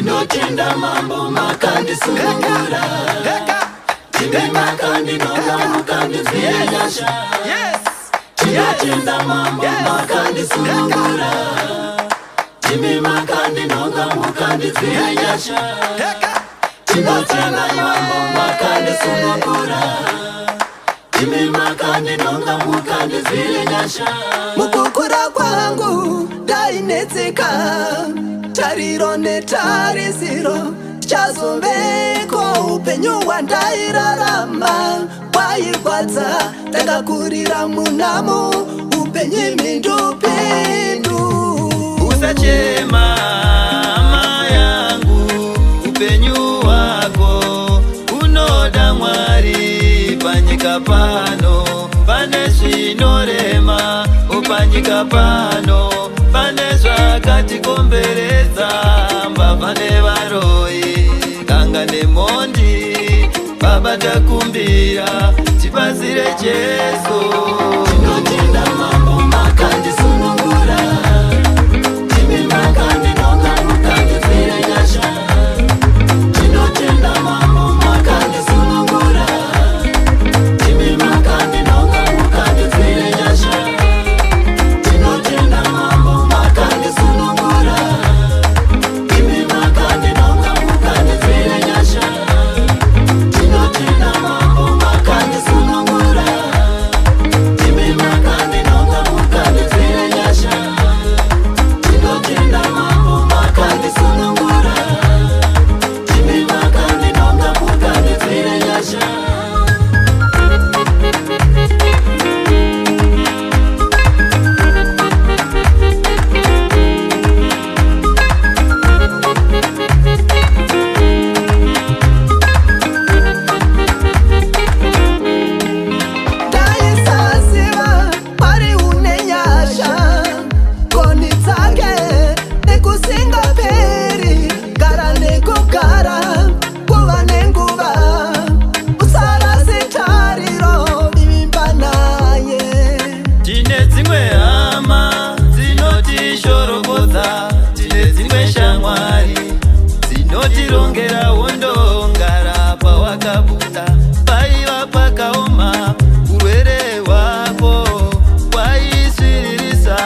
tinotenda mambo makandi sunungura timi makandi nonga mukandi zvinyasha tinotenda mambo makandi sunungura timi makandi nonga mukandi zvinyasha tinotenda mambo makandi sunungura timi makandi nonga mukandi zvinyasha. Mukukura kwangu ndainetseka tariro netarisiro chazoveko upenyu hwandairarama wairwadza ndakakurira munamo upenyu mindupindu. Usachema hama yangu upenyu wako unoda Mwari panyika pano pane zvinorema upanyika pano pane zvakatikomberedza mbavha nevaroi kanga nemondi baba takumbira tipazire Jesu. Tinotenda mambo makandi sunungura timi makandi nonga mukandi zvinyasha tinotenda mambo makandi sunungura timi makandi nonga mukandi zvinyasha tinotenda mambo makandi sunungura timi makandi nonga mukandi zvinyasha tinotenda mambo makandi sunungura timi makandi nonga mukandi zvinyasha tinotenda mambo makandi sunungura timi makandi nonga mukandi zvinyasha. Ndaisasiva Mwari unenyasha ngoni dzake nekusingaperi gara nekugara kuva nenguva usara setariro vivimba naye. Tine dzimwe hama dzinotishorobodza tine dzimwe shamwari dzinotirongera hondo ngara pawakabuda paiva pakaoma urwere hwako waisviririsa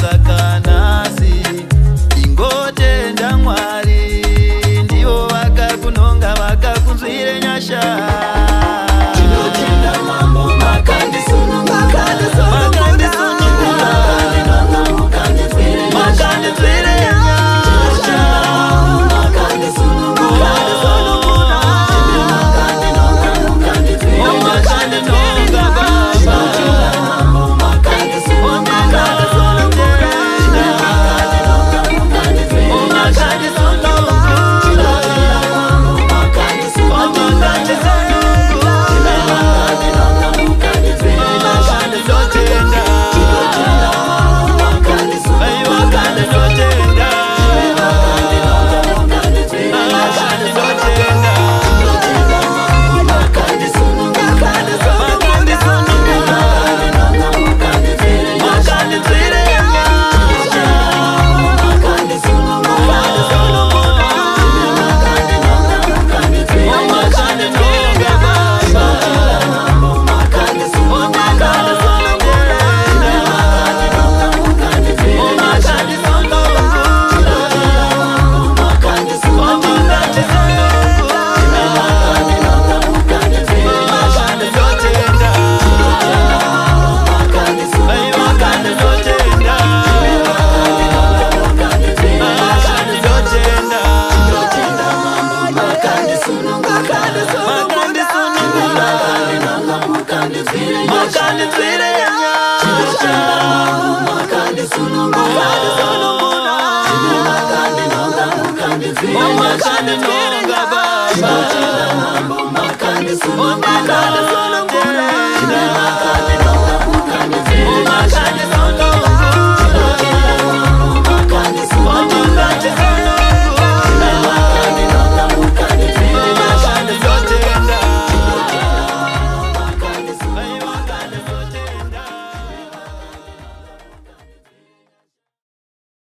saka nhasi ingotenda Mwari ndivo vakakunonga vakakunzwire nyasha. Tinotenda mambo makandi sunungura Makandi sunungura makandi nonga mukandi zvinyasha Makandi zvinyasha makandi sunungura timi makandi nonga mukandi zvinyasha Makandi nonga baba mambo makandi sunungura timi makandi nonga mukandi zvinyasha Makandi sunungura mambo makandi sunungura timi makandi nonga mukandi zvinyasha tinotenda mambo makandi sunungura timi makandi nonga mukandi zvinyasha tinotenda mambo makandi sunungura timi makandi nonga mukandi zvinyasha makandi sunungura timi makandi nonga mukandi zvinyasha mambo makandi sunungura timi makandi nonga mukandi zvinyasha makandi sunungura timi makandi nonga mukandi zvinyasha makandi Makandi nonga baba sunungura